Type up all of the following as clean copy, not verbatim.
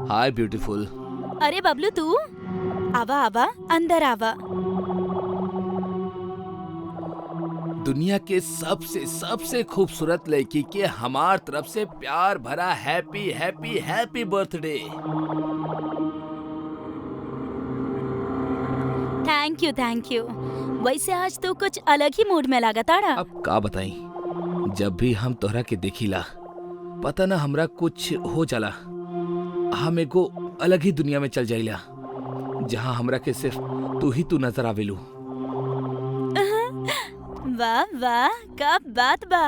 हाय beautiful. अरे बबलू तू आवा आवा अंदर आवा। दुनिया के सबसे सबसे खूबसूरत लड़की के हमार तरफ से प्यार भरा happy happy happy birthday. Thank you. वैसे आज तो कुछ अलग ही मूड में लगा ताड़ा। अब का बताई, जब भी हम तोहरा के देखिला पता ना हमरा कुछ हो जाला। हम एगो अलग ही दुनिया में चल जाइला जहाँ हमरा के सिर्फ तू नजर आवेलू। वाह वाह का बात बा।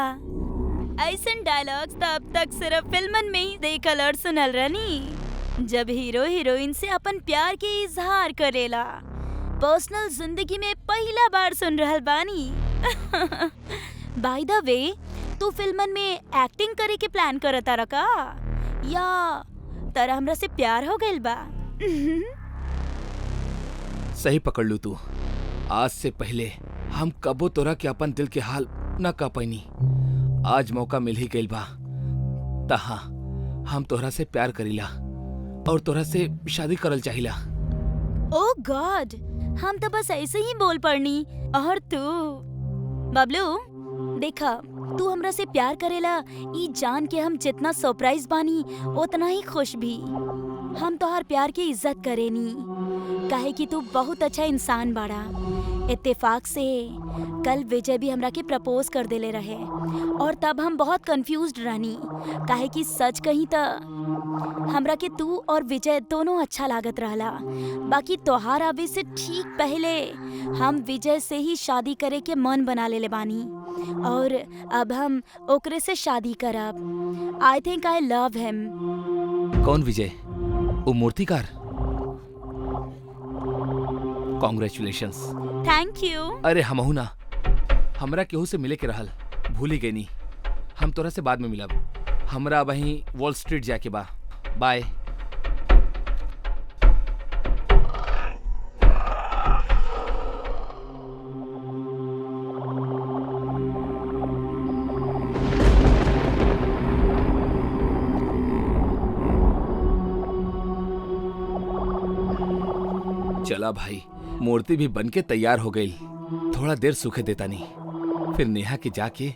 ऐसन डायलॉग्स तो अब तक सिर्फ फिल्मन में ही देखल और सुनल रहनी, जब हीरो हीरोइन से अपन प्यार के इजहार करेला। पर्सनल जिंदगी में पहला बार सुन रहल बानी। बाय द वे तू फिल्मन में एक्टिंग करे के प्लान करता रका या तारा हमरा से प्यार हो गइल बा? सही पकड़ लू तू। आज से पहले हम कबो तोरा के अपन दिल के हाल न कह पैनी। आज मौका मिल ही गइल बा। तहा हम तोहरा से प्यार करीला और तोहरा से शादी करल चाहिला। ओह गॉड, हम तो बस ऐसे ही बोल पड़नी। और तू बबलू देखा, तू हमरा से प्यार करेला ई जान के हम जितना सरप्राइज बानी उतना ही खुश भी। हम तोहार प्यार की इज्जत करेनी काहे कि तू बहुत अच्छा इंसान बाड़ा। इत्तेफाक से कल विजय भी हमरा के प्रपोज कर देले रहे और तब हम बहुत कंफ्यूज्ड रहनी काहे कि सच कहीं त हमरा के तू और विजय दोनों अच्छा लागत रहला। बाकी तोहार आवे से ठीक पहले हम विजय से ही शादी करे के मन बना लेले बानी और अब हम ओकरे से शादी करब। आई थिंक आई लव हिम। कौन विजय? वो मूर्तिकार? कॉन्ग्रेचुलेशंस। Thank you. अरे हमहू ना, हमरा केहू से मिले के रहल, भूल ही गई नी। हम तोरा से बाद में मिलब। हमरा वहीं वॉल स्ट्रीट जाके बा। बाय। चला भाई, मूर्ति भी बन के तैयार हो गई। थोड़ा देर सूखे देता नहीं, फिर नेहा के जाके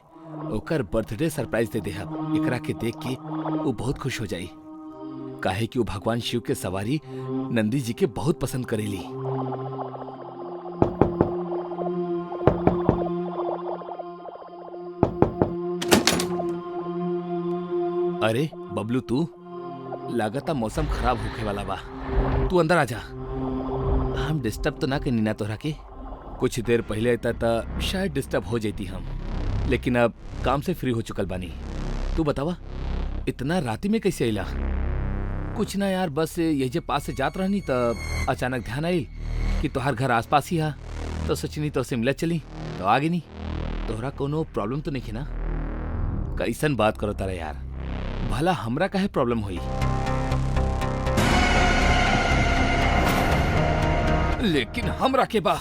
ओकर बर्थडे सरप्राइज दे देहब। एकरा के देख के वो बहुत खुश हो जाई काहे कि वो भगवान शिव के सवारी नंदी जी के बहुत पसंद करेली। अरे बबलू, तू लागता मौसम खराब होखे वाला बा। तू अंदर आजा। हम डिस्टर्ब तो ना करी ना तोहरा के? कुछ देर पहले आता था शायद डिस्टर्ब हो जाती हम, लेकिन अब काम से फ्री हो चुकल बानी। तू बतावा इतना राती में कैसे आइला? कुछ ना यार, बस ये जे पास से जात रहनी तब अचानक ध्यान आई कि तोहार घर आसपास ही हा, तो सोचनी तो से मिलत चली तो आगे नहीं। तोहरा कोनो प्रॉब्लम तो नहीं ना? कैसन बात करो तारा यार, भला हमरा काहे प्रॉब्लम हुई? लेकिन हमरा के बा,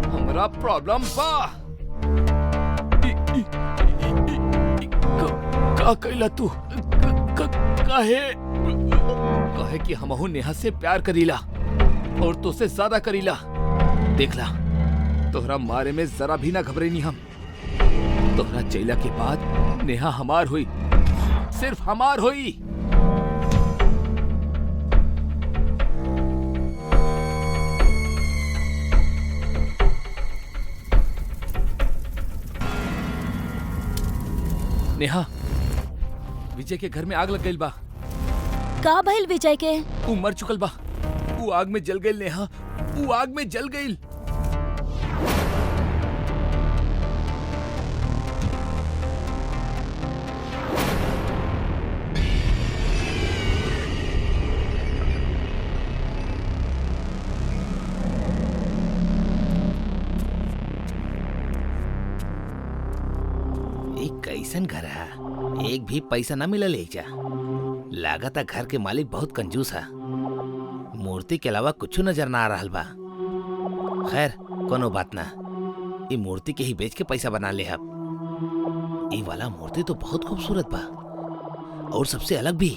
हमरा प्रॉब्लम बा। का कैला तू? काहे कि हमहू नेहा से प्यार करीला और तुझसे ज्यादा करीला। देखला, तोहरा मारे में जरा भी ना घबरेनी हम। तोहरा चैला के बाद नेहा हमार हुई, सिर्फ हमार हुई। नेहा, विजय के घर में आग लग गई बा। का भइल विजय के? वो मर चुकल बा। वो आग में जल गई नेहा, वो आग में जल गई। कैसन घर है, एक भी पैसा न मिला ले जा। लागता घर के मालिक बहुत कंजूस है। मूर्ति के अलावा कुछ नजर ना आ रहा बा। खैर कोनो बात ना, ये मूर्ति के ही बेच के पैसा बना ले। अब ये वाला मूर्ति तो बहुत खूबसूरत बा और सबसे अलग भी।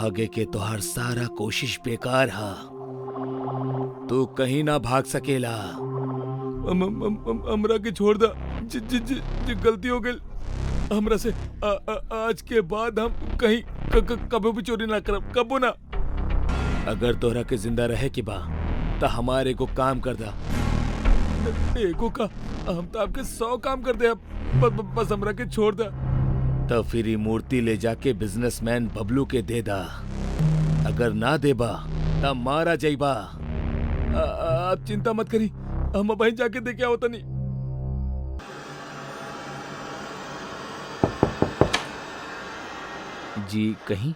भागे के तोहार सारा कोशिश बेकार हा। तू कहीं ना भाग सकेला। हमरा के छोड़ दा। जी गलती हो गई हमरा से। आज के बाद हम कहीं कभी भी चोरी ना करब, कबो ना। अगर तोहरा के जिंदा रहे के बा तो हमारे को काम कर दा। एको का हम तो आपके 100 काम कर दे। अब बस हमरा के छोड़ दा। तो फिर ये मूर्ति ले जाके बिजनेसमैन बबलू के दे दा। अगर ना देबा तब मारा जाइबा। आप चिंता मत करी, हम वहीं जाके देखे होता नहीं। जी कहीं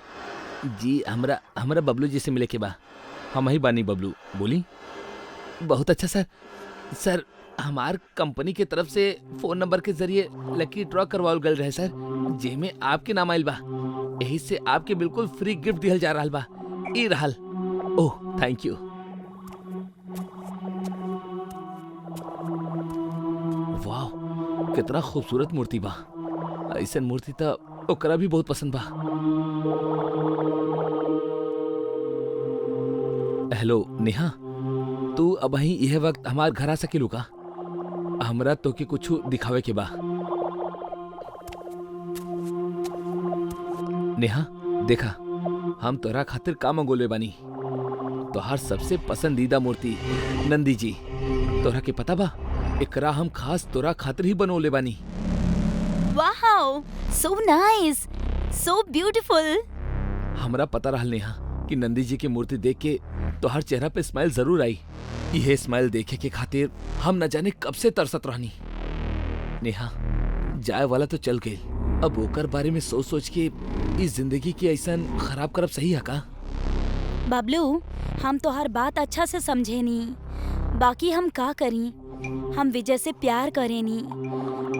जी हमरा बबलू जी से मिले के बा। हम ही बानी बबलू। बोली। बहुत अच्छा सर हमार कंपनी के तरफ से फोन नंबर के जरिए लकी ड्रॉ करवाल गल रहे सर, जेमे आपके नाम आइल बा। यही से आपके बिल्कुल फ्री गिफ्ट दिहल जा रहल बा। ई रहल। Oh thank you. वाह कितना खूबसूरत मूर्ति बा। ऐसन मूर्ति तो ओकरा भी बहुत पसंद बा। हेलो नेहा, तू अब ही यह वक्त हमार घर आ सकेलू का? हमरा तो के कुछ दिखावे के बा। नेहा देखा, हम तोरा खातिर का मंगोले बानी। तोहार सबसे पसंदीदा मूर्ति नंदी जी। तोरा के पता बा एकरा हम खास तोरा खातिर ही बनोले बानी। Wow so nice, so beautiful. हमरा पता रहल नेहा कि नंदी जी की मूर्ति देख के तोहार चेहरा पे स्माइल जरूर आई। यह स्माइल देखे के खातिर हम न जाने कब से तरसत रहनी। नेहा जाए वाला तो चल गई, अब ओकर बारे में सोच सोच के इस जिंदगी की ऐसा खराब करब सही है का? बबलू हम तो हर बात अच्छा से समझे नी, बाकी हम का करी। हम विजय से प्यार करेनी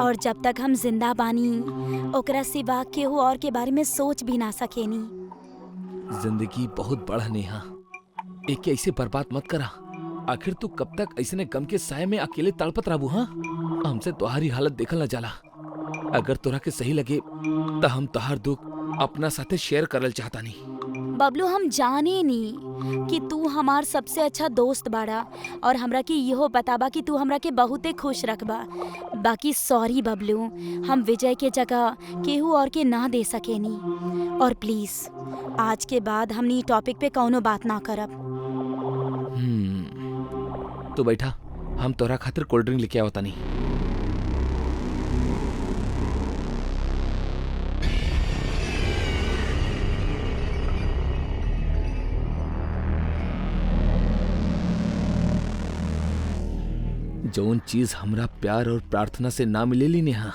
और जब तक हम जिंदा बानी ओकरा सिवा केहू और के बारे में सोच भी ना सकेनी। जिंदगी बहुत बड़ा नेहा, एक ऐसे बर्बाद मत करा। आखिर तू कब तक ऐसे गम के साए में अकेले तड़पत रहबू? हाँ हमसे तुम्हारी हालत देखल न जाला। अगर तोरा के सही लगे तो हम तोहार दुख अपना साथे शेयर करल चाहता नहीं। बबलू हम जाने नी कि तू हमार सबसे अच्छा दोस्त बाड़ा और हमरा के इहो बताबा कि तू हमरा के बहुते खुश रखबा। बाकी सॉरी बबलू, हम विजय के जगह केहू और के ना दे सकेनी। और प्लीज आज के बाद हमनी टॉपिक पे कौनो बात ना करब। तो बैठा, हम तोरा खातिर कोल्ड ड्रिंक लेके आवता नहीं। जौन चीज हमरा प्यार और प्रार्थना से ना मिलेली नेहा,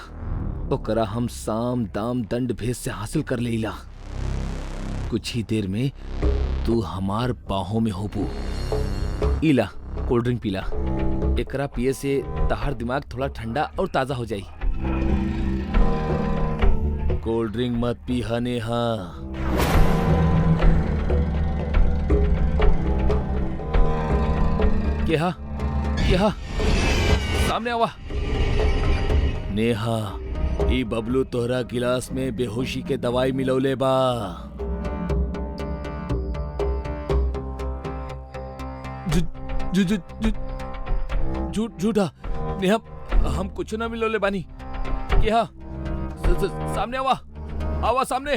ओकरा हम साम दाम दंड भेद से हासिल कर लेला। कुछ ही देर में तू हमार बाहों में होबू। इला कोल्ड ड्रिंक पीला, एकरा पिए से तहार दिमाग थोड़ा ठंडा और ताजा हो जाई। कोल्ड ड्रिंक मत पी नेहा। क्या सामने आवा। नेहा ई बबलू तोहरा गिलास में बेहोशी के दवाई मिलौले बा। झूठा नेहा, हम कुछ ना मिलौले बानी। क्या सामने आवा सामने।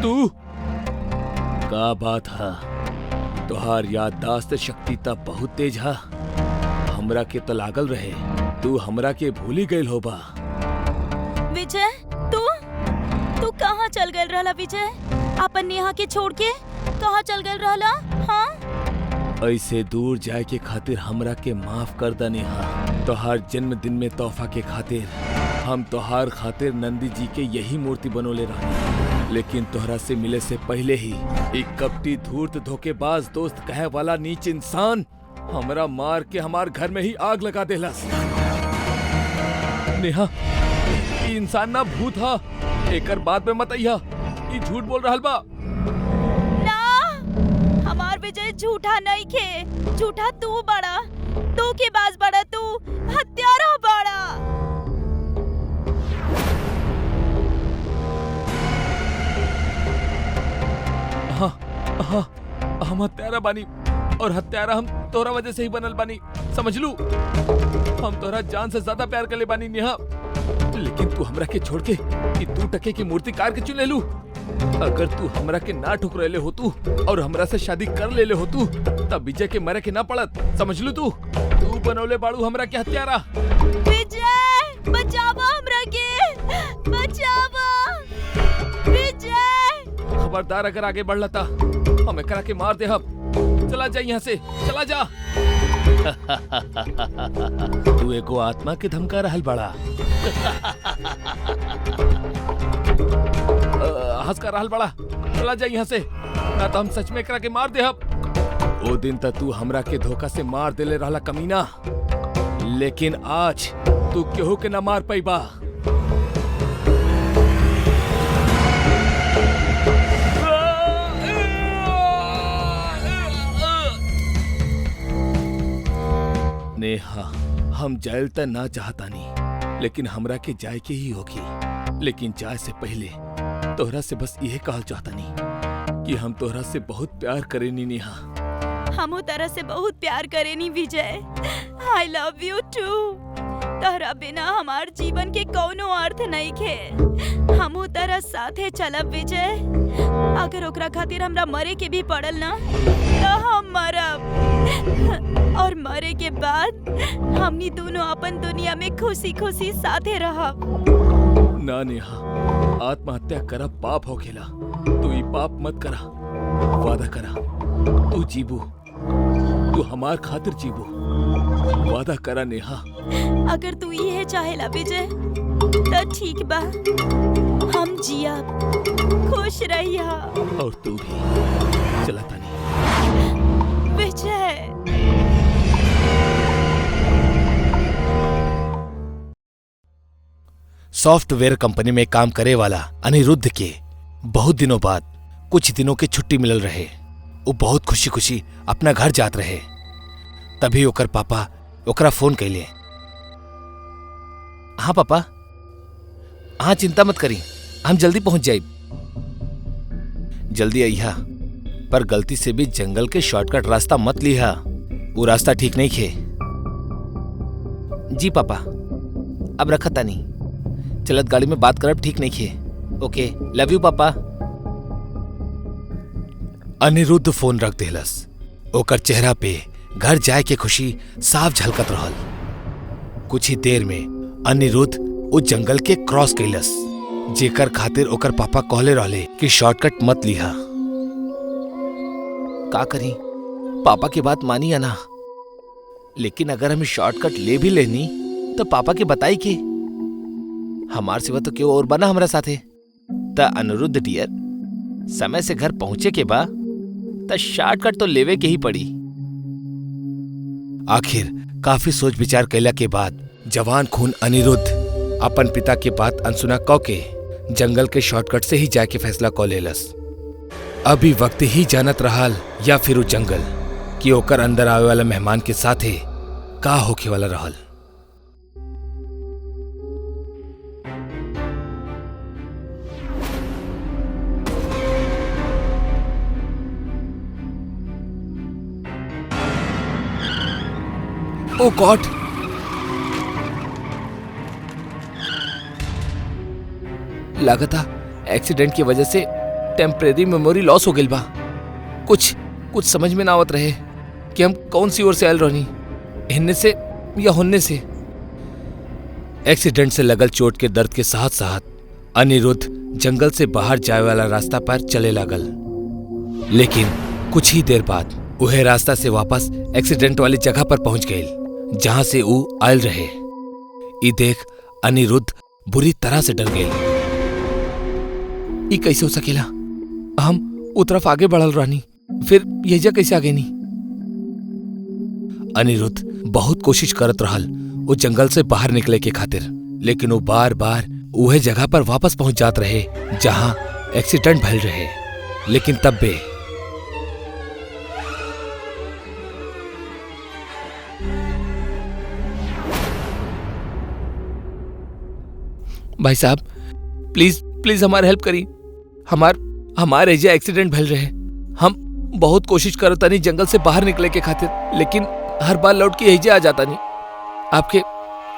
तू का बात है? तोहार याददाश्त शक्ति तब बहुत तेज है। हमरा के तो लागल रहे तू हमरा के भूली गईल होबा। विजय तू कहाँ चल गए रहला? विजय अपन नेहा के छोड़ के कहाँ चल गए रहला? हाँ ऐसे दूर जाए के खातिर हमरा के माफ कर दा नेहा। तोहार जन्मदिन में तोहफा के खातिर हम तोहार खातिर नंदी जी के यही मूर्ति बनोले रहनी, लेकिन तोहरा से मिले से पहले ही एक कपटी धूर्त धोखेबाज दोस्त कहे वाला नीच इंसान हमरा मार के हमार घर में ही आग लगा देलस। नेहा ई इंसान ना भूत हा, एकर बात में मत आइहा। ई झूठ बोल रहल बा। ना हमार विजय झूठा नहीं खे, झूठा तू बड़ा, तू के बाज बड़ा, तू हत्यारा बड़ा। बानी और हत्यारा हम तोहरा वजह से ही बनल बानी, समझ लू। हम तोहरा जान से ज्यादा प्यार कर ले बानी नेहा, लेकिन तू हमरा के छोड़ के कि 2 टके की मूर्ति कार के चुन ले लू। अगर तू हमरा के ना ठुकराले होतू और हमरा से शादी कर ले होतू तब विजय के मरे के ना पड़त, समझ लू। तू बनौले बाड़ू हमरा के हत्यारा। विजय बचावा हमरा के, बचावा विजय। खबरदार अगर आगे बढ़ लता हम एकरा के मार दे। चला जा यहाँ से, चला जा। तू एको आत्मा के धमका रहल बड़ा। हंस कर रहल बड़ा, चला जा यहाँ से, ना तो हम सच में एकरा के मार दे। ओ दिन तक तू हमरा के धोखा से मार देले रहला कमीना, लेकिन आज तू केहू के ना मार पाइबा। नेहा, हम जायल त ना चाहतानी, लेकिन हमरा के जाए के ही होगी। लेकिन जाए से पहले तोहरा से बस यह कहल चाहतानी कि हम तोहरा से बहुत प्यार करेनी नेहा। हम तरह से बहुत प्यार करेनी Vijay. I love you too. तोहरा बिना हमार जीवन के कोनो अर्थ नहीं खे। हम तरह साथे चलब विजय। अगर ओकरा खातिर हमरा मरे के भी पड़ल ना तो हम मरब, और मरे के बाद हमनी दोनों अपन दुनिया में खुशी खुशी साथे रहब। ना नेहा, आत्महत्या करा पाप हो खेला। तू ये पाप मत करा, वादा करा। तू जीबू, तू हमार खातिर जीबू, वादा करा नेहा। अगर तू ये चाहेला विजय तो ठीक बा, हम जिया, खुश रहिया। और तू भी। चला तानी। विजय। सॉफ्टवेयर कंपनी में काम करे वाला अनिरुद्ध के बहुत दिनों बाद कुछ दिनों की छुट्टी मिलल रहे। वो बहुत खुशी खुशी अपना घर जात रहे। तभी ओकर पापा ओकरा फोन कैले। हाँ पापा, हाँ चिंता मत करी, हम जल्दी पहुंच जाए। जल्दी आइया, पर गलती से भी जंगल के शॉर्टकट रास्ता मत लिया, वो रास्ता ठीक नहीं खे। जी पापा, अब रखा तानी, चलत गाड़ी में बात करब ठीक नहीं खे। ओके, लव यू पापा। अनिरुद्ध फोन रख देलस। ओकर चेहरा पे घर जाए के खुशी साफ झलकत रहल। कुछ ही देर में अनिरुद्ध उस जंगल के क्रॉस कैलस, जेकर खातिर ओकर पापा कहले रहले कि शॉर्टकट मत लिहा। का करी, पापा की बात मानी या ना, लेकिन अगर हम शॉर्टकट ले भी लेनी तो पापा के बताई के हमार सिवा तो क्यों और बना हमरा साथे। त अनिरुद्ध डियर, समय से घर पहुंचे के बाद त शॉर्टकट तो लेवे के ही पड़ी। आखिर काफी सोच विचार कैला के बाद जवान खून अनिरुद्ध अपन पिता के बात अनसुना कौ के जंगल के शॉर्टकट से ही जाके फैसला कौ लेलस। अभी वक्त ही जानत रहल या फिर वो जंगल कि ओकर अंदर आवे वाला मेहमान के साथे का होके वाला रहल। ओ गॉड, लागता एक्सीडेंट की वजह से टेम्परेरी मेमोरी लॉस हो गई बा। कुछ समझ में ना आवत रहे कि हम कौन सी ओर से आयल रहनी, हिन्ने से या हुन्ने से। एक्सीडेंट से लगल चोट के दर्द के साथ साथ अनिरुद्ध जंगल से बाहर जाए वाला रास्ता पर चले लागल। लेकिन कुछ ही देर बाद वह रास्ता से वापस एक्सीडेंट वाली जगह पर पहुंच गए जहां से वो आयल रहे। ई देख अनिरुद्ध बुरी तरह से डर गए। ई कैसे हो सकेला, हम उ तरफ आगे बढ़ल रहनी, फिर यह कैसे आ गई नी। अनिरुद्ध बहुत कोशिश करत रहल वो जंगल से बाहर निकले के खातिर, लेकिन वो बार बार वह जगह पर वापस पहुंच जात रहे जहां एक्सीडेंट भइल रहे। लेकिन तब भी भाई साहब, प्लीज प्लीज हमारे हेल्प करी। हमारे एजा एक्सीडेंट भइल रहे, बहुत कोशिश करो तनी जंगल से बाहर निकले के खातिर, लेकिन हर बार लौट के यही आ जाता नहीं।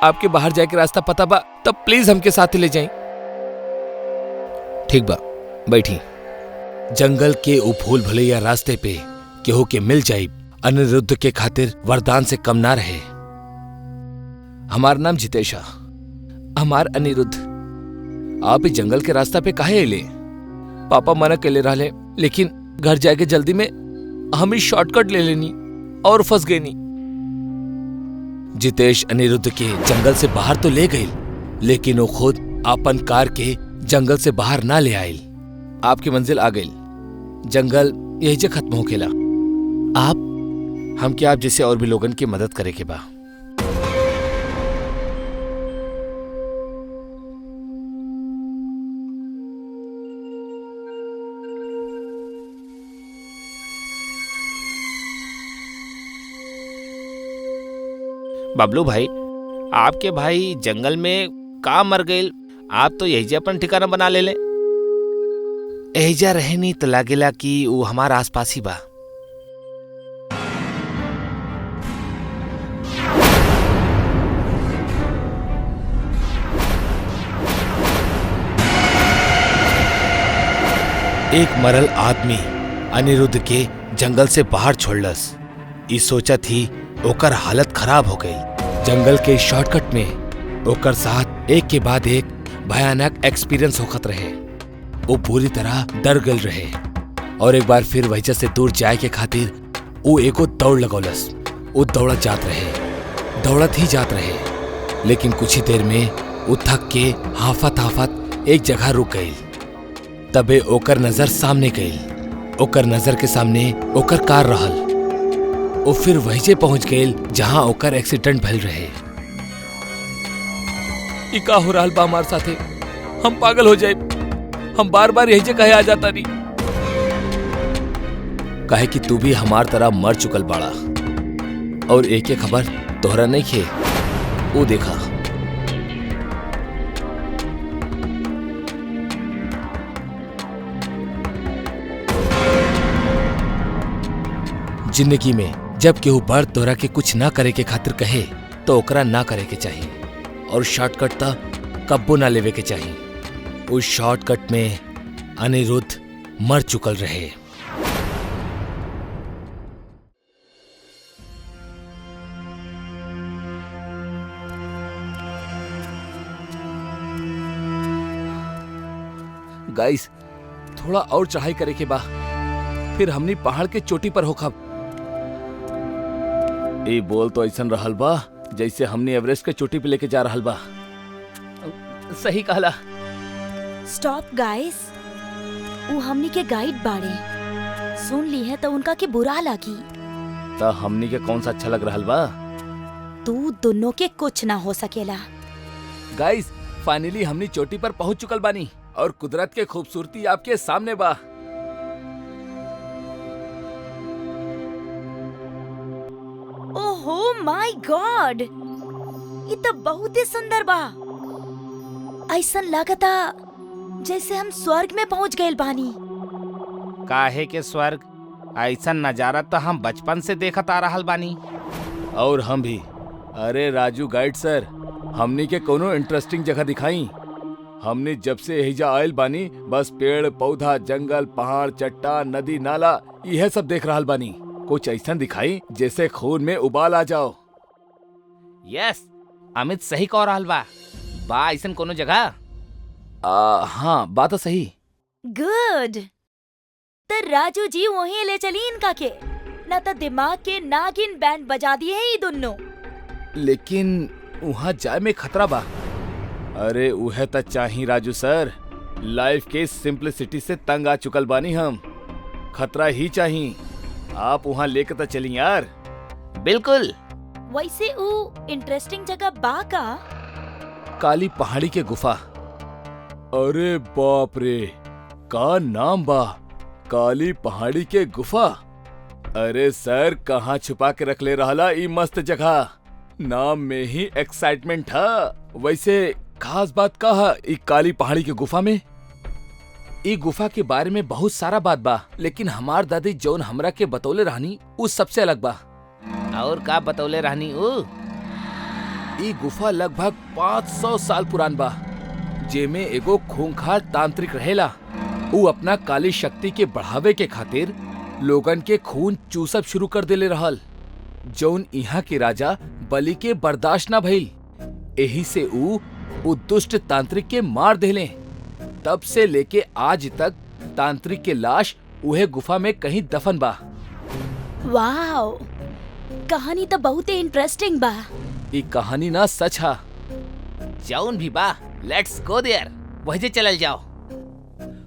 आपके बाहर जाए के रास्ता पता बा तब प्लीज हमके साथ ही ले जाएं। ठीक बा, बैठी। जंगल के उ भूल भुलैया रास्ते पे केहू के मिल जाई अनिरुद्ध के खातिर वरदान से कम ना रहे। हमार नाम जितेशा, हमार अनिरुद्ध। आप इस जंगल के रास्ता पे काहे अइले? पापा मना के ले रहे, लेकिन घर जाके जल्दी में हम ही शॉर्टकट ले लेनी और फंस गए नी। जितेश अनिरुद्ध के जंगल से बाहर तो ले गई, लेकिन वो खुद अपन कार के जंगल से बाहर ना ले आयल। आपकी मंजिल आ गई, जंगल यही से खत्म हो खेला। आप जैसे और भी लोगन की मदद करे के बा। बबलू भाई, आपके भाई जंगल में का मर गए? आप तो यही अपन ठिकाना बना ले। एहिजा रहे नहीं तो लागेला कि वो हमारा आसपास ही बा। एक मरल आदमी अनिरुद्ध के जंगल से बाहर छोड़लस। ई सोचा थी ओकर हालत खराब हो गई। जंगल के शॉर्टकट में ओकर साथ एक के बाद एक भयानक एक्सपीरियंस होखत रहे। वो पूरी तरह डर गल रहे और एक बार फिर वजह से दूर जाए के खातिर वो एगो दौड़ लगौलस। वो दौड़त ही जात रहे, लेकिन कुछ ही देर में वो थक के हाफत एक जगह रुक गई। तबे ओकर नजर सामने गई। ओकर नजर के सामने ओकर कार रहल। वो फिर वहीं पहुंच गए जहां ओकर एक्सीडेंट भइल रहे। ई का हो रहल बा हमार साथे? हम पागल हो जाए। हम बार बार यही से कहे आ जाता नहीं। कहे कि तू भी हमार तरह मर चुकल बाड़ा और एक खबर तोहरा नहीं खे। वो देखा, जिंदगी में जब केहू बड़ तोहरा के कुछ ना करे के खातिर कहे तो ओकरा ना करे के चाहिए, और शॉर्टकट ता कब्बो ना लेवे के चाहिए। उस शॉर्टकट में अनिरुद्ध मर चुकल रहे। गाइस, थोड़ा और चढ़ाई करे के बा, फिर हमनी पहाड़ के चोटी पर होखब। ए बोल तो ऐसा रहल बा जैसे हमनी एवरेस्ट के चोटी पे लेके जा रहल बा। सही कहला। स्टॉप गाइस, वो हमनी के गाइड बाड़े, सुन ली है तो उनका के बुरा लगी। तो हमनी के कौन सा अच्छा लग रहल बा? तू दोनों के कुछ ना हो सकेला। गाइस, फाइनली हमनी चोटी पर पहुंच चुकल बानी और कुदरत के खूबसूरती आपके सामने बा। ओहो माय गॉड, ये तो बहुत ही सुंदर बा। ऐसन लागता जैसे हम स्वर्ग में पहुंच गए बानी। काहे के स्वर्ग? ऐसा नजारा तो हम बचपन से देखत आ रहल बानी। और हम भी। अरे राजू गाइड सर, हमनी के कोनो इंटरेस्टिंग जगह दिखाई। हमने जब से एहिजा आयल बानी बस पेड़ पौधा, जंगल, पहाड़, चट्टान, नदी, नाला यह सब देख रहल बानी। कुछ ऐसा दिखाई जैसे खून में उबाल आ जाओ। यस, अमित सही कह रहल बा ऐसन कोनो जगह? हाँ, बात तो सही। गुड, तो राजू जी वहीं ले चली इनका के, ना तो दिमाग के नागिन बैंड बजा दिए है ये दोनों। लेकिन वहाँ जाए में खतरा बा। अरे उहे तो चाहिए राजू सर, लाइफ के सिंपलिसिटी से तंग आ चुकल बानी हम। खतरा ही चाहिए। आप वहाँ लेकर तो चली यार। बिल्कुल। वैसे वो इंटरेस्टिंग जगह बा का? काली पहाड़ी के गुफा। अरे बाप रे, का नाम बा, काली पहाड़ी के गुफा। अरे सर, कहाँ छुपा के रख ले रहला ई मस्त जगह? नाम में ही एक्साइटमेंट था। वैसे खास बात का है ई काली पहाड़ी के गुफा में? ई गुफा के बारे में बहुत सारा बात बा, लेकिन हमार दादी जौन हमरा के बतौले रहनी उ सबसे अलग बा। और का बतौले रहनी ऊ? ई गुफा लगभग 500 साल पुरान बा, जेमे एगो खूंखार तांत्रिक रहेला। उ अपना काली शक्ति के बढ़ावे के खातिर लोगन के खून चूसब शुरू कर देले रहल, जौन यहाँ के राजा बलि के बर्दाश्त ना भइल। एही से उ दुष्ट तांत्रिक के मार देले। तब से लेके आज तक तांत्रिक के लाश उहे गुफा में कहीं दफन बा। वाओ, कहानी तो बहुत ही इंटरेस्टिंग बा। ई कहानी ना सच हा। जौन भी बा, लेट्स गो देयर, वहीं चलल जाओ।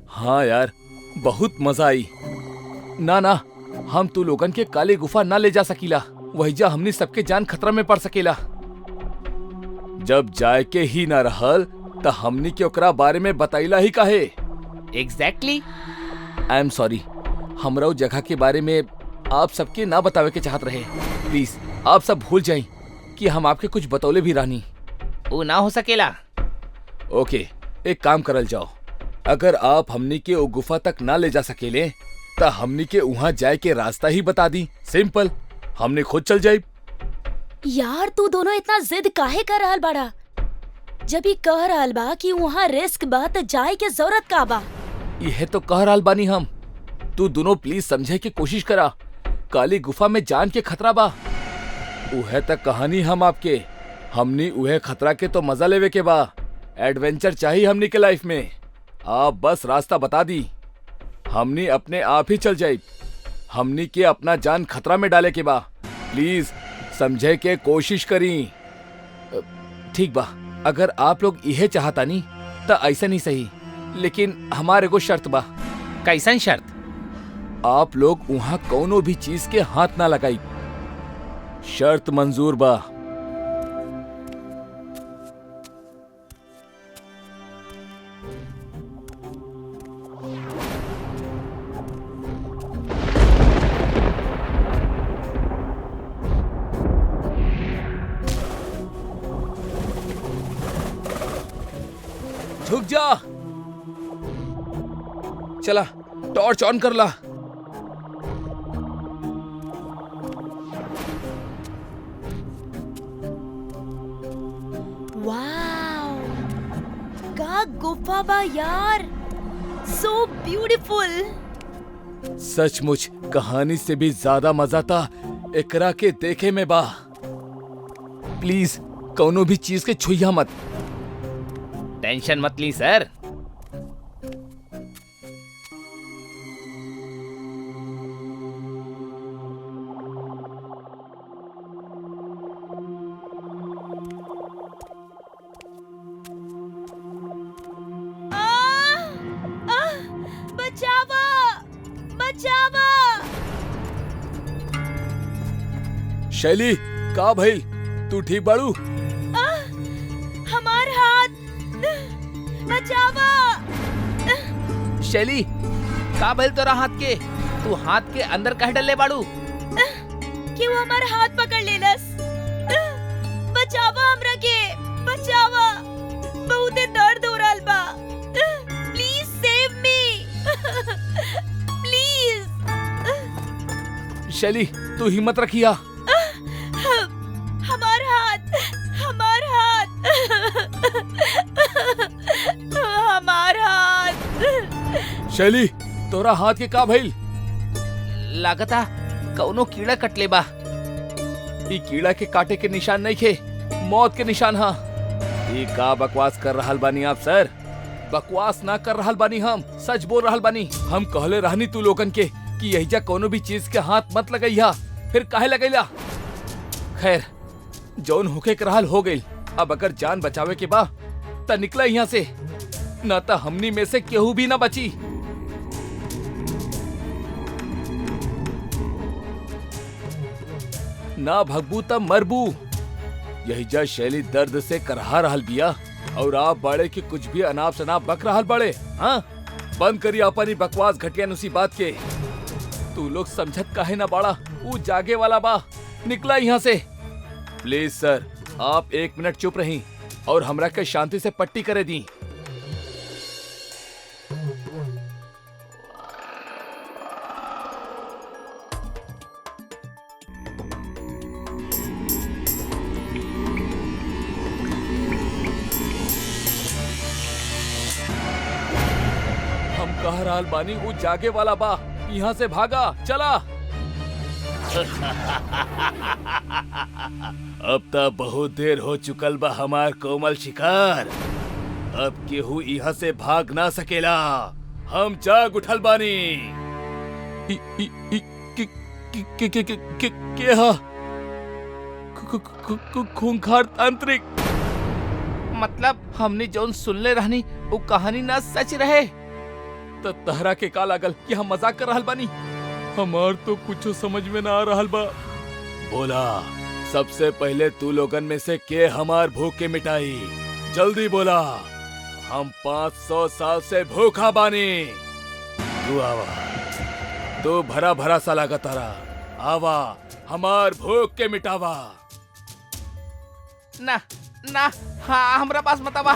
हाँ यार, बहुत मजा आई। ना ना, हम तू लोगन के काली गुफा ना ले जा सकीला, वहीजा हमनी सबके जान खतरा में पड़ सकेला। जब जाए के ही ना रहल त हमनी के ओकरा बारे में बताइला ही काहे? एग्जैक्टली। आई एम सॉरी, हमरा उ जगह के बारे में आप सबके ना बतावे के चाहत रहे। प्लीज आप सब भूल जाई कि हम आपके कुछ बतौले भी रानी। वो ना हो सकेला। ओके, एक काम करल जाओ, अगर आप हमनी के ओ गुफा तक ना ले जा सकेले त हमनी के वहाँ जाए के रास्ता ही बता दी। सिंपल, हमने खुद चल जाए। यार तू दोनों इतना जिद काहे कर रहल बाड़ा? जब ही कह रहल बा कि वहाँ रिस्क बा त जाए के जरूरत का बा? यह तो कह रहल बानी हम। तू दोनों प्लीज समझे की कोशिश करा, काली गुफा में जान के खतरा बा। उहे तक कहानी हम आपके, हमनी उहे खतरा के तो मजा लेवे के बा। एडवेंचर चाहिए हमनी के लाइफ में। आप बस रास्ता बता दी, हमनी अपने आप ही चल जाए। हमनी के अपना जान खतरा में डाले के बा। प्लीज समझे के कोशिश करी। ठीक बा, अगर आप लोग इहे चाहता नहीं तो ऐसा नहीं सही, लेकिन हमारे को शर्त बा। कैसन शर्त? आप लोग वहाँ कोनो भी चीज के हाथ ना लगाई। शर्त मंजूर बा। झुक जा। चला, टॉर्च ऑन कर ला। वाओ, का गुफा बा यार, सो ब्यूटीफुल। सचमुच कहानी से भी ज्यादा मजा था एकरा के देखे में बा। प्लीज कोनो भी चीज के छुइया मत। टेंशन मत ली सर। बचावा, बचावा। शैली, का भइल? तू ठीक बाड़ू? हमार हाथ बचावा। शैली, का भइल तोरा हाथ के? तू हाथ के अंदर कह डले बाड़ू? कि वो हमार हाथ पकड़ लेलस। बचावा हमरा के, बचावा। बहुते दर्द हो रहल बा। Please save me. प्लीज। शैली, तू हिम्मत रखिया। हमार हाथ, हमार हाथ, हमार हाथ। शैली, तोरा हाथ के का भइल? लागता कौनो कीड़ा कटले बा। ई कीड़ा के काटे के निशान नहीं खे, मौत के निशान हा। ई का बकवास कर रहल बानी आप सर? बकवास ना कर रहल बानी, हम सच बोल रहल बानी। हम कहले रहनी तू लोगन के कि यहीजा कोनो भी चीज के हाथ मत लगैया, फिर काहे लगैला? खैर, जौन होके के रहल हो गइल। अब अगर जान बचावे के बा त निकला यहाँ से, ना त हमनी में से केहू भी ना बची। ना भगबू त मरबू। यहीजा शैली दर्द से करहा रहल बिया और आप बड़े की कुछ भी अनाप शनाप बक रहल बड़े। हाँ, बंद करी अपनी बकवास घटिया नुसी बात के। तू लोग समझत काहे ना बाड़ा? वो जागे वाला बा, निकला यहाँ से। प्लीज सर, आप 1 मिनट चुप रही और हमरा के शांति से पट्टी करे दी। कह रहल बानी वो जागे वाला बा। यहाँ से भागा चला। अब तो बहुत देर हो चुकल बा हमार कोमल शिकार। अब केहू यहाँ से भाग ना सकेला। हम जाग उठल बानी। के हा? खूंखार तांत्रिक। मतलब हमने जौन सुनले रहनी वो कहानी ना सच रहे। तो तहरा के का लागल कि हम मजाक कर रहल बानी? हमार तो कुछ समझ में ना आ रहल बा। बोला, सबसे पहले तू लोगन में से के हमार भूख के मिटाई? जल्दी बोला। हम 500 साल से भूखा बानी। तू आवा, तू भरा भरा सा लागत तारा। आवा, हमार भूख के मिटावा। ना ना, हाँ हमरा पास मत आवा।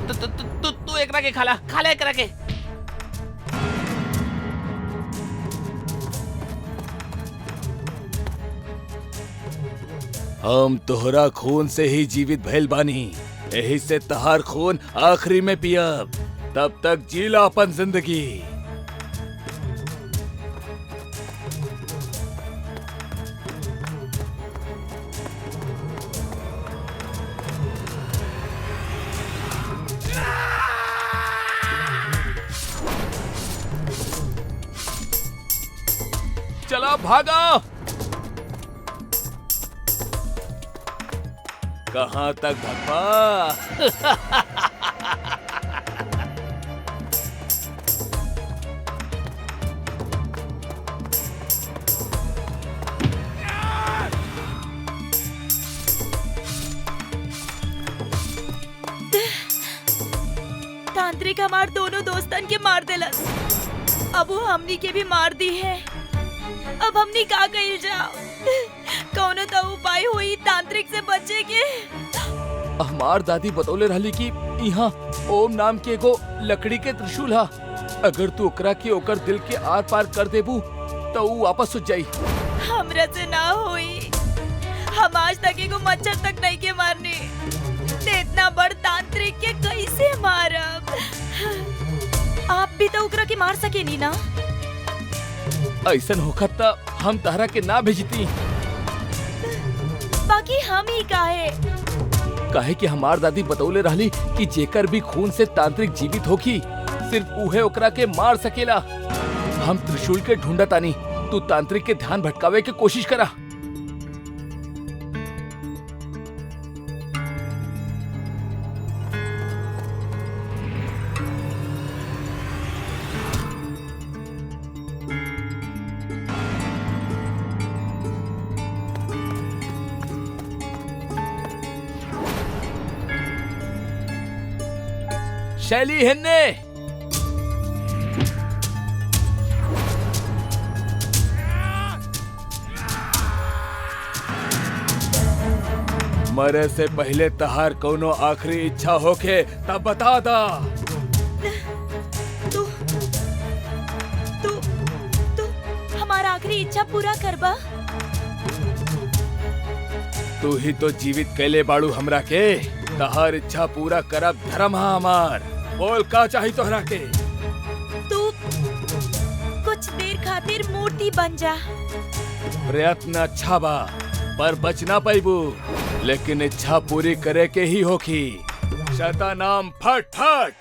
तू एकरा के खाला एकरा के। हम तोहरा खून से ही जीवित भइल बानी। यही से तहार खून आखिरी में पियब। तब तक जीला अपन जिंदगी। चला भागा। कहाँ तक धप्पा? तांत्रिक हमार दोनों दोस्तन के मार देलस। अब वो हमनी के भी मार दी है। अब हमनी का कइल जाओ? कौनो तो उपाय हुई तांत्रिक से बचे के। हमार दादी बतौले रहली कि यहाँ ओम नाम के एगो लकड़ी के त्रिशूल हा। अगर तू ओकरा के ओकर दिल के आर पार कर देबू तो वो वापस हो जाई। हमरा से ना हुई। हम आज तक एगो मच्छर तक नहीं के मारने। ते इतना बड़ तांत्रिक के कैसे मारब? आप भी तो ओकरा के मार सकेनी ना? ऐसन होखत त हम तहरा के ना भेजती। बाकी हम ही काहे कि हमार दादी बतौले रहली कि जेकर भी खून से तांत्रिक जीवित होखी सिर्फ उहे ओकरा के मार सकेला। हम त्रिशूल के ढूंढतानी। तू तांत्रिक के ध्यान भटकावे के कोशिश करा। शैली हिन्ने। मरे से पहले तहार कोनो आखिरी इच्छा होके तब बता दा। तू तू तू हमारा आखिरी इच्छा पूरा करबा। तू ही तो जीवित कैले बाड़ू हमरा के। तहार इच्छा पूरा करब धर्म हा हमार। बोल का चाही तोहरा के? तू कुछ देर खातिर मूर्ति बन जा। प्रयत्न अच्छा बा पर बच ना पाइबू। लेकिन इच्छा पूरी करे के ही होखी। शतनाम फट फट।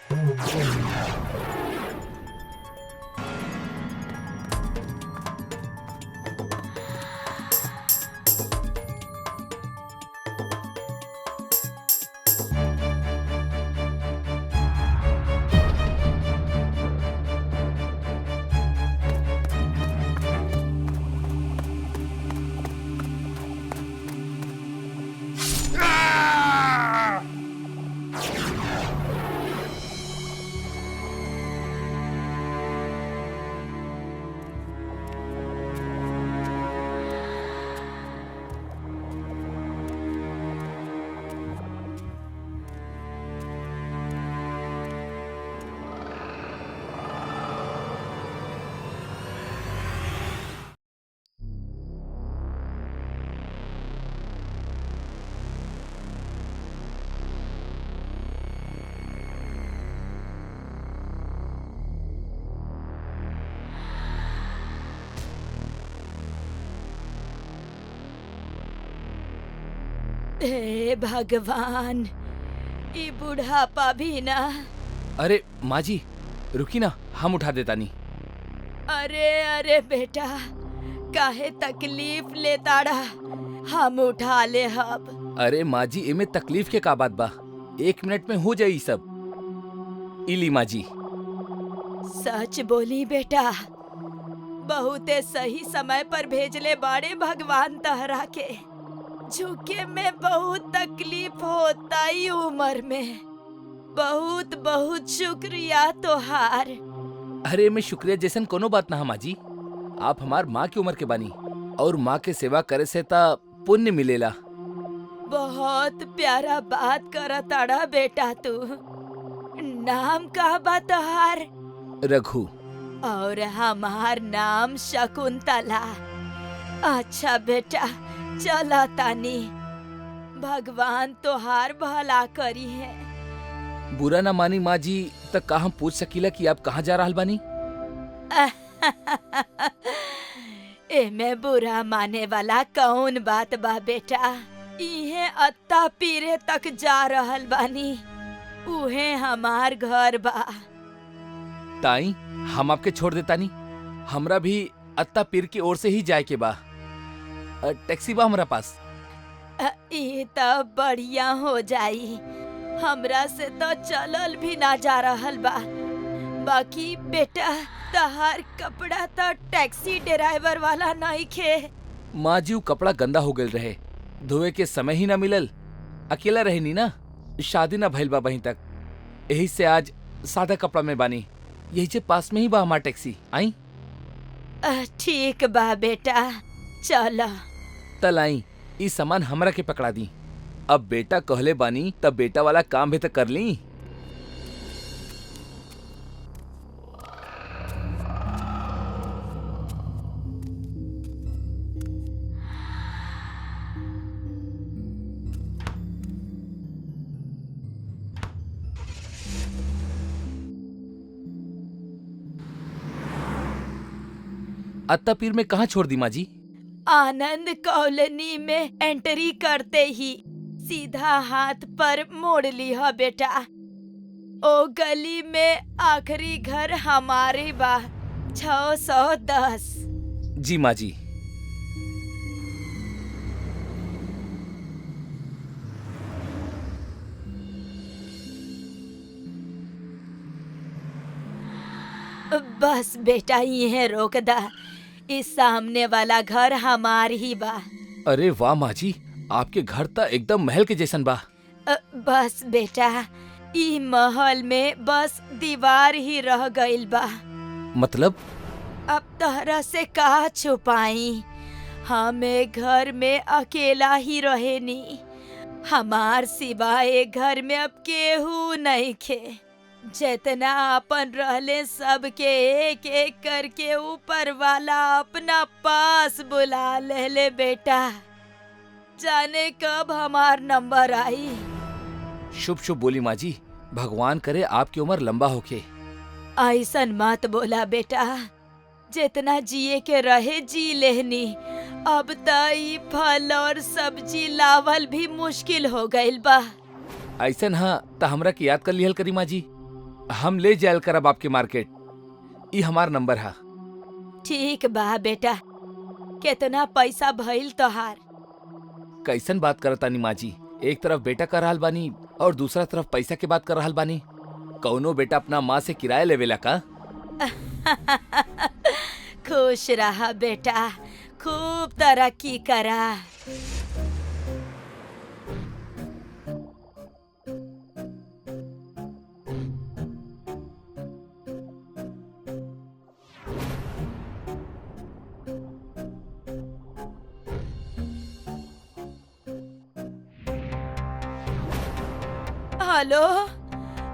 हे भगवान, ई बुढ़ापा भी ना। अरे माँ जी रुकी ना, हम उठा देता नहीं। अरे अरे बेटा, काहे तकलीफ लेताड़ा, हम उठा ले हब। अरे माँ जी इमे तकलीफ के का बात बा, 1 मिनट में हो जाई सब। इली माँ जी। सच बोली बेटा, बहुते सही समय पर भेजले बाड़े भगवान तहरा के। झुके में बहुत तकलीफ होता ही उम्र में। बहुत बहुत शुक्रिया तोहार। अरे मैं शुक्रिया जैसन कोनो बात ना माँ जी, आप हमार माँ की उम्र के बानी और माँ के सेवा करे से ता पुण्य मिलेला। बहुत प्यारा बात करताड़ा बेटा तू। नाम का बा तोहार? रघु। और हमार नाम शकुंतला। अच्छा बेटा, चला तानी, भगवान तोहार भला करी है। बुरा ना मानी माँ जी, तक का हम पूछ सकीला कि आप कहाँ जा रहल बानी? एमे बुरा माने वाला कौन बात बा बेटा। इहे अत्ता पीरे तक जा रहल बानी, उहे हमार घर बा। ताई हम आपके छोड़ देता नहीं, हमरा भी अत्ता पीर की ओर से ही जाए के बा। टैक्सी बा हमरा पास। ये तो बढ़िया हो जाई, हमरा से तो चलल भी ना जा रहल बा। बाकी बेटा, तहार कपड़ा तो टैक्सी ड्राइवर वाला नहीं खे। माँ जी वो कपड़ा गंदा हो गल रहे, धोए के समय ही ना मिलल। अकेला रहे नी ना, शादी ना भइल बा वहीं तक, यही से आज सादा कपड़ा में बानी। यही से पास में ही बा हमार टैक्सी। आई ठीक बा बेटा, चला। तल आई, ई सामान हमरा के पकड़ा दी। अब बेटा कहले बानी तब बेटा वाला काम भी तो कर ली। अत्ता पीर में कहाँ छोड़ दी माँ जी? आनंद कॉलोनी में एंट्री करते ही सीधा हाथ पर मोड़ लिया बेटा। ओ गली में आखिरी घर हमारे बा, 610। जी माँ जी। बस बेटा यहीं रोक दा, इस सामने वाला घर हमार ही बा। अरे वाह माँ जी, आपके घर तो एकदम महल के जैसन बा। बस बेटा, ई महल में बस दीवार ही रह गइल बा। मतलब? अब तहरा से का छुपाई, हमें घर में अकेला ही रहे नी। हमार सिवाय घर में अब केहू नहीं खे। जितना अपन रहले सबके एक एक करके ऊपर वाला अपना पास बुला ले बेटा। जाने कब हमार नंबर आई। शुभ शुभ बोली माँ जी, भगवान करे आपकी उम्र लंबा होके। ऐसन मत बोला बेटा, जितना जिए के रहे जी लेहनी। अब त ई फल और सब्जी लावल भी मुश्किल हो गइल बा। ऐसन हाँ तो हमरा के याद कर लिहल करी माँ जी, हम ले जायल करब आपके मार्केट। ई हमार नंबर है। ठीक बा बेटा, कितना पैसा भइल तोहार? कैसन बात करतानी माँ जी, एक तरफ बेटा कर रहल बानी और दूसरा तरफ पैसा के बात कर रहल बानी। कौनो बेटा अपना माँ से किराया लेवेला का? खुश रहा बेटा, खूब तरक्की करा। हेलो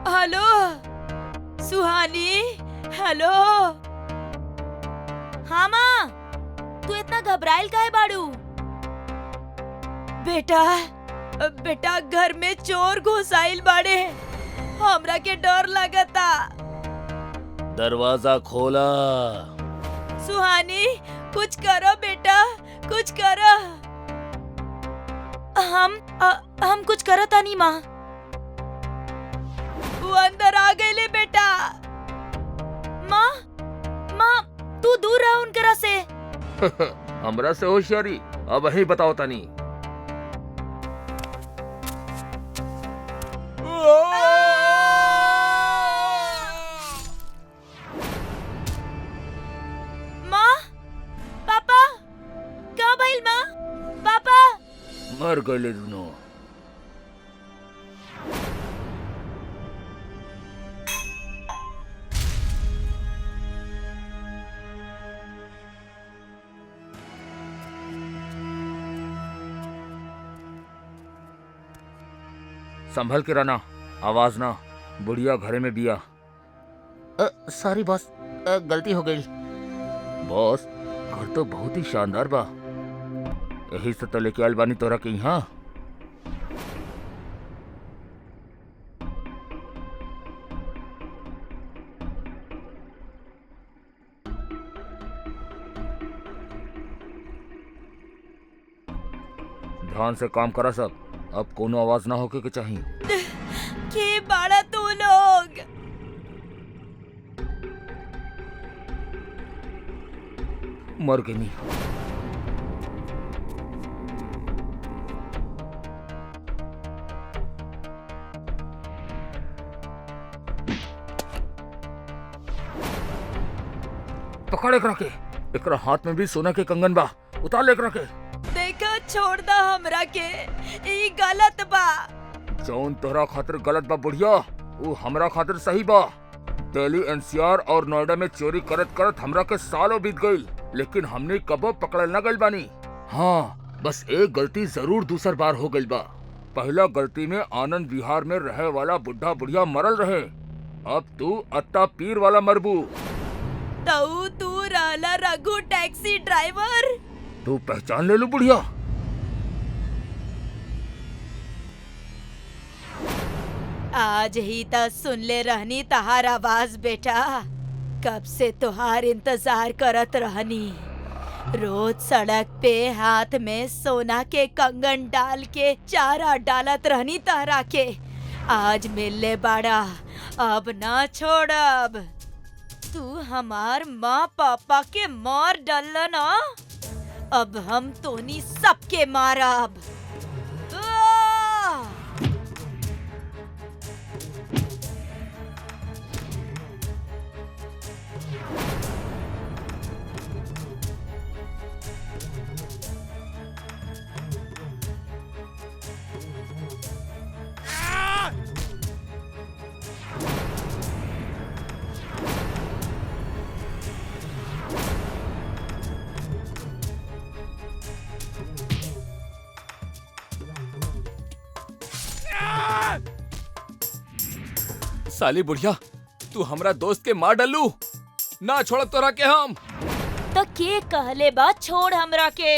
हेलो सुहानी, हेलो। हाँ माँ, तू इतना घबराइल काहे बाड़ू? बेटा घर में चोर घुस आइल बाड़े, हमरा के डर लगता। दरवाजा खोला। सुहानी, कुछ करो बेटा, कुछ करो। हम हम कुछ करता नहीं माँ। वो अंदर आ गए ले बेटा। माँ माँ तू दूर रहा उनकरा से। हमरा से होशियारी अब ही बताओ तनी। माँ पापा का भइल माँ पापा। मर गए दोनों। संभल के रहना, आवाज ना, बुढ़िया घरे में बिया। सॉरी बॉस, गलती हो गई। बॉस घर तो बहुत ही शानदार बा, यही से तो लेके आयल बानी तोरा के यहाँ। ध्यान से काम करा सब, अब कोनो आवाज ना होके के चाहिए। के बाड़ा तू लोग। मर गई नहीं। पकड़ एकरा के, एकरा हाथ में भी सोना के कंगन बा, उतार ले एकरा के। देखा छोड़ दा हमरा के, ई गलत बा। जौन तोहरा खातिर गलत बा बुढ़िया, वो हमरा खातिर सही बा। दिल्ली एनसीआर और नोएडा में चोरी करत करत हमरा के सालों बीत गईल, लेकिन हमने कबो पकड़ल न गईल बानी। हाँ, बस एक गलती जरूर दूसर बार हो गईल बा। पहला गलती में आनंद विहार में रहे वाला बुढ़ा बुढ़िया मरल रहे, अब तू अत्ता पीर वाला मरबू। तू रहला रघु टैक्सी ड्राइवर। तू पहचान ले लू बुढ़िया। आज ही तो सुन ले रहनी तहार आवाज बेटा, कब से तुहार इंतजार करत रहनी। रोज सड़क पे हाथ में सोना के कंगन डाल के चारा डालत रहनी तहरा के। आज मिलले बाड़ा, अब ना छोड़ब। तू हमार माँ पापा के मार डालना ना, अब हम तोनी सबके मारब। साली बुढ़िया, तू हमरा दोस्त के मार डालू ना, छोड़ तोरा के हम। तो के कहले बा छोड़ हमरा के।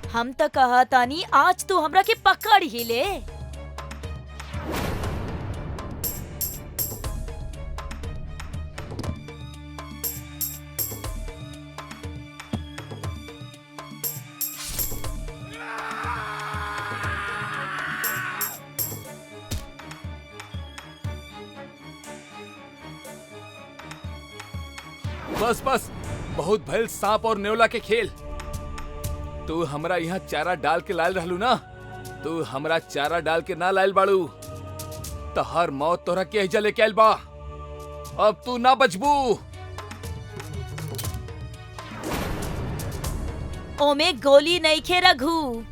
हम तो कहतानी आज तू हमरा के पकड़ ही ले। बस बस, बहुत भयल सांप और नेवला के खेल। तू हमरा यहाँ चारा डाल के लायल रहलू ना, तू हमरा चारा डाल के ना लायल बाड़ू। तहर मौत तोरा के हिजा लेके आयल बा, अब तू ना बचबू। ओमे गोली नहीं खे रघु।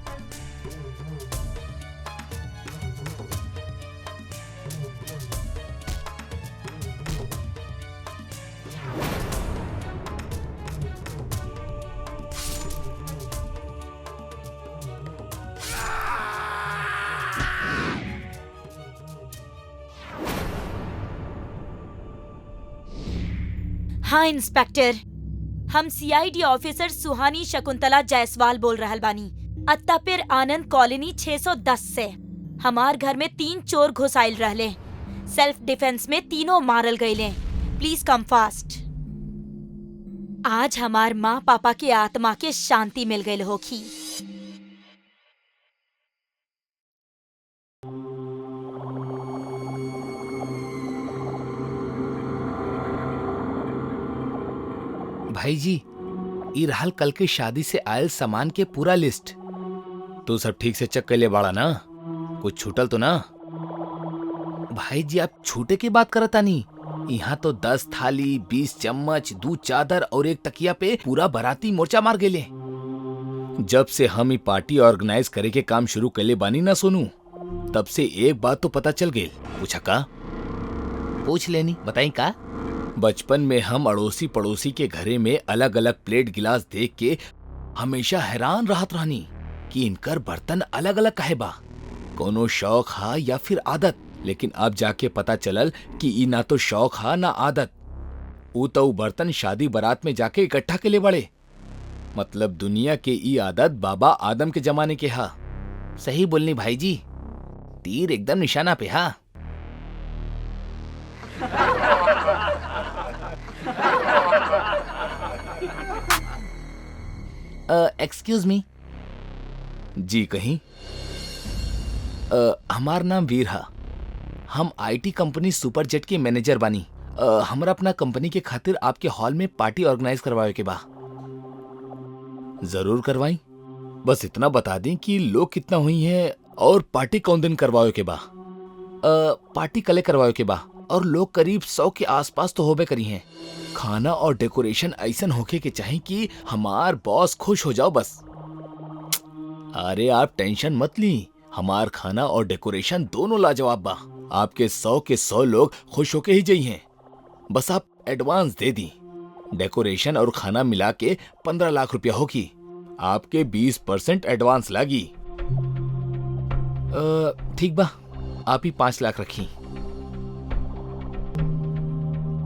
हाँ इंस्पेक्टर, हम सीआईडी ऑफिसर सुहानी शकुंतला जायसवाल बोल रहल बानी, अत्तापिर आनंद कॉलोनी 610 से। हमार घर में 3 चोर घुस आइल रहले, सेल्फ डिफेंस में तीनों मारल गईले। Please come fast. आज हमार माँ पापा के आत्मा के शांति मिल गई होखी। भाई जी, ई रहल कल के शादी से आयल सामान के पूरा लिस्ट। तू सब ठीक से चेक कर ले बाड़ा ना? कुछ छूटल तो ना? भाई जी, आप छूटे की बात करता नहीं। यहाँ तो 10 थाली, 20 चम्मच, 2 चादर और 1 तकिया पे पूरा बाराती मोर्चा मार गेले। जब से हम ई पार्टी ऑर्गेनाइज करे के काम शुरू कले बानी ना सोनू, तब से एक बात तो पता चल गेल। पूछा का? पूछ लेनी, बताई का? बचपन में हम अड़ोसी पड़ोसी के घरे में अलग अलग प्लेट गिलास देख के हमेशा हैरान रहत रहनी कि इनकर बर्तन अलग अलग काहे बा। कोनो शौक हा या फिर आदत। लेकिन अब जाके पता चलल कि ई ना तो शौक हा ना आदत। ऊ तो बर्तन शादी बारात में जाके इकट्ठा के ले बड़े। मतलब दुनिया के ई आदत बाबा आदम के जमाने के हा। सही बोलनी भाई जी, तीर एकदम निशाना पे हा। Excuse me. जी कहीं? हमार नाम वीर हा। हम आईटी कंपनी सुपरजेट के मैनेजर बानी। हमरा अपना कंपनी के खातिर आपके हॉल में पार्टी ऑर्गेनाइज करवावे के बा। जरूर करवाई। बस इतना बता दें कि लोग कितना हुई हैं और पार्टी कौन दिन करवावे के बा। पार्टी कले करवावे के बा और लोग करीब 100 के आसपास तो होबे करी हैं। खाना और डेकोरेशन ऐसन होके के चाहिए कि हमार बॉस खुश हो जाओ बस। अरे आप टेंशन मत ली, हमार खाना और डेकोरेशन दोनों लाजवाब बा। आपके 100 के 100 लोग खुश होके ही जाई हैं। बस आप एडवांस दे दी। डेकोरेशन और खाना मिला के 15 लाख रुपया होगी। आपके 20% एडवांस लागी। ठीक बा, आप ही 5 लाख रखी।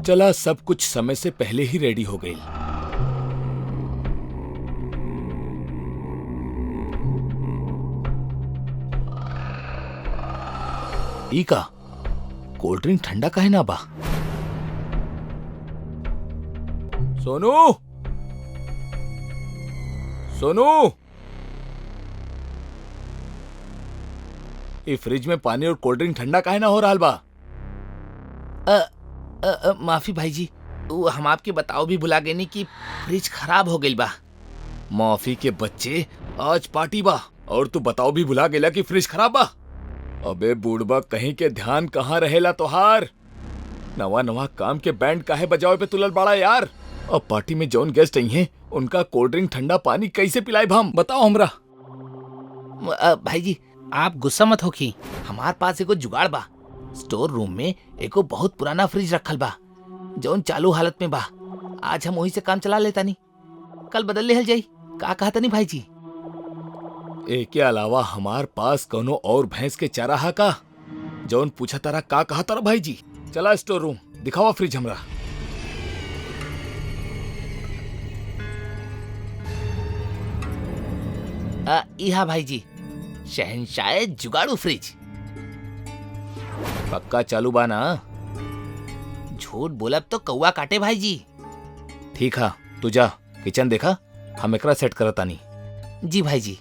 चला, सब कुछ समय से पहले ही रेडी हो गई। इका कोल्ड ड्रिंक ठंडा काहे ना बा? सोनू, सोनू, ये फ्रिज में पानी और कोल्ड ड्रिंक ठंडा काहे ना हो रहा बा? माफी भाई जी, हम आपके बताओ भी भुला गए नहीं कि फ्रिज खराब हो गई बा। माफी के बच्चे, आज पार्टी बा और तू बताओ भी भुला गेला कि फ्रिज खराब बा। अबे बूढ़बा, कहीं के ध्यान कहाँ रहेला तोहार? नवा नवा काम के बैंड काहे बजावे पे तुलल बाड़ा यार। अब पार्टी में जौन गेस्ट आई हैं उनका कोल्ड ड्रिंक ठंडा पानी कैसे पिलाए हम? बताओ हमरा। भाई जी, आप गुस्सा मत होखी। हमार पास एगो जुगाड़ बा। स्टोर रूम में एगो बहुत पुराना फ्रिज रखल बा जौन चालू हालत में बा। आज हम वही से काम चला लेता नहीं, कल बदल लेहल जाई। का कहता नहीं भाई जी? के अलावा हमार पास कोनो और भैंस के चारा हा का जौन पूछा तारा का कहा तारा भाई जी? चला स्टोर रूम, दिखावा फ्रिज हमरा। इहा भाई जी, शहनशाह जुगाड़ू फ्रिज। पक्का चालू बा ना? झूठ बोलब तो कौवा काटे भाई जी। ठीक है, तू जा किचन देखा, हम एकरा सेट करता नहीं। जी भाई जी।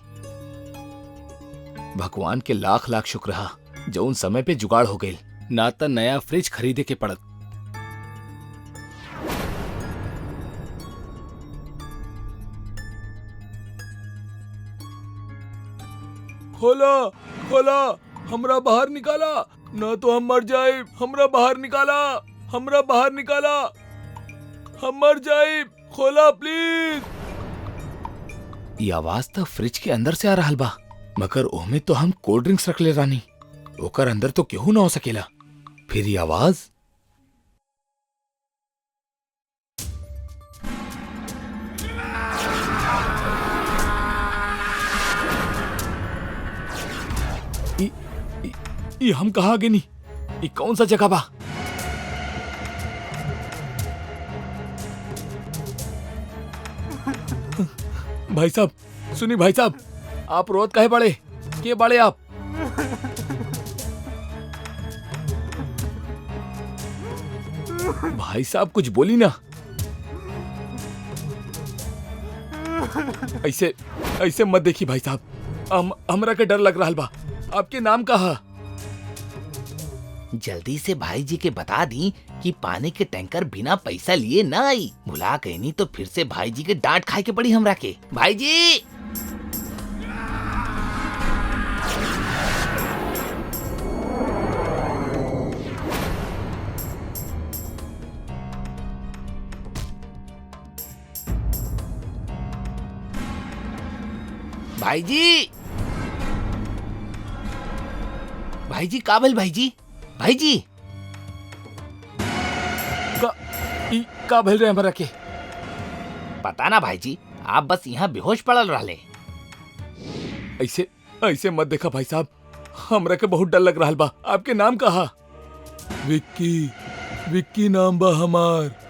भगवान के लाख लाख शुक्र हा जौन समय पे जुगाड़ हो गई, ना तो नया फ्रिज खरीदे के पड़त। खोला खोला, हमरा बाहर निकाला, ना तो हम मर जाए। हमरा बाहर निकाला, हमरा बाहर निकाला, हम मर जाए। खोला प्लीज। ये आवाज तो फ्रिज के अंदर से आ रहा बा, मगर ओमे तो हम कोल्ड ड्रिंक्स रख ले रानी। ओकर अंदर तो केहू ना हो सकेला। फिर ये आवाज? ये हम कहाँ आगे नहीं? ये कौन सा जगह बा? भाई साहब सुनी, भाई साहब आप रोत काहे बड़े? के बड़े आप? भाई साहब कुछ बोली ना। ऐसे ऐसे मत देखी भाई साहब, हमरा के डर लग रहा बा। आपके नाम कहा? जल्दी से भाई जी के बता दी कि पानी के टैंकर बिना पैसा लिए न आई। भुला गई नहीं तो फिर से भाई जी के डांट खाए के पड़ी हमरा के। भाई जी भाई जी भाई जी काबिल भाई जी भाई जी का भेल रहे हमरा के? पता ना भाई जी, आप बस यहाँ बेहोश पड़ल रहले। ऐसे ऐसे मत देखा भाई साहब, हमरा के बहुत डर लग रहा बा। आपके नाम कहा? विक्की, विक्की नाम बा हमार।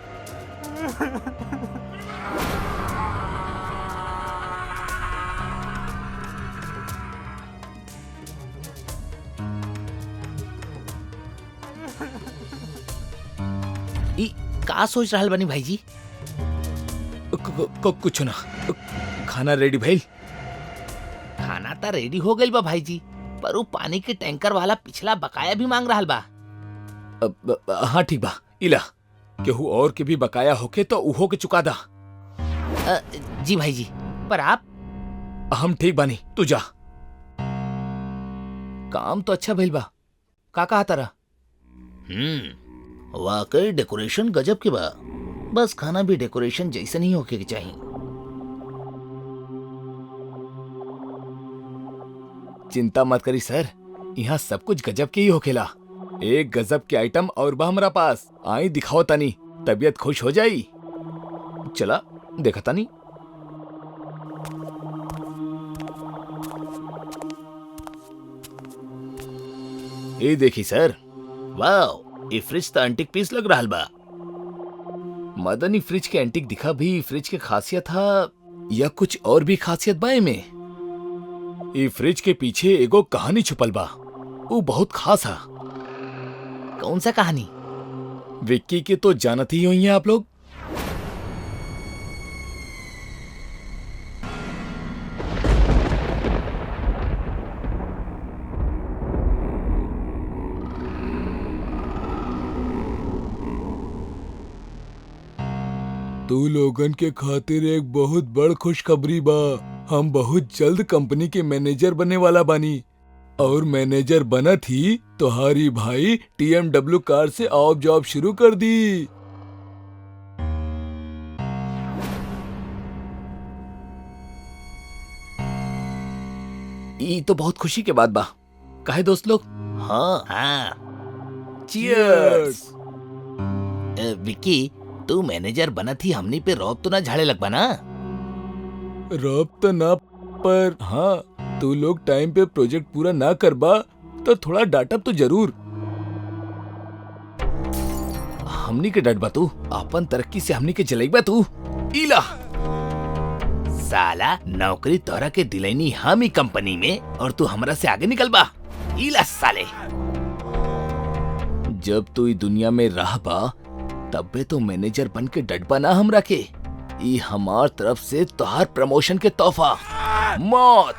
ई का सोच रहल बनी भाई जी? कुछ ना, खाना रेडी भइल? खाना तो रेडी हो गइल बा भाई जी, पर वो पानी के टैंकर वाला पिछला बकाया भी मांग रहल बा। हाँ ठीक बा, इला केहू और के भी बकाया होके तो उहो के चुका दा। जी भाई जी, पर आप? हम ठीक बानी, तू जा। काम तो अच्छा भइल बा, का कहा तारा? वाकई डेकोरेशन गजब के बा, बस खाना भी डेकोरेशन जैसे नहीं होके चाहिए। चिंता मत करी सर, यहाँ सब कुछ गजब के ही होखेला। एक गजब के आइटम और बा हमरा पास, आई दिखाओ तानी, तबीयत खुश हो जाई। चला देखा तानी। ये देखी सर, वाओ, ये फ्रिज तो एंटीक पीस लग रहा बा। मदनी फ्रिज के एंटीक दिखा भी फ्रिज के खासियत था या कुछ और भी खासियत बा में? ये फ्रिज के पीछे एगो कहानी छुपल बा, वो बहुत खास है। कौन सा कहानी? विक्की के तो जानत ही होई हैं आप लोग। तू लोगन के खातिर एक बहुत बड़ खुशखबरी बा। हम बहुत जल्द कंपनी के मैनेजर बने वाला बानी, और मैनेजर बनत ही तुम्हारी भाई TMW कार से ऑफ जॉब शुरू कर दी। ये तो बहुत खुशी के बात बा, काहे दोस्त लोग? हाँ, चीयर्स। विक्की, तू मैनेजर बनत ही हमनी पे रौब तो ना झाड़े लग बा ना? रब तो ना, पर हाँ, तू लोग टाइम पे प्रोजेक्ट पूरा ना करबा तो थोड़ा डांटब तो जरूर। हमनी के डट बा तू, अपन तरक्की से हमनी के जलाइबा तू। इला साला, नौकरी तोरा के दिलैनी हम ही कंपनी में, और तू हमरा से आगे निकल बा। इला साले, जब तू इस दुनिया में रह बा तबे तो मैनेजर बन के डटबा ना हमरा के। ई हमार तरफ से तोहार प्रमोशन के तोहफा। मौत।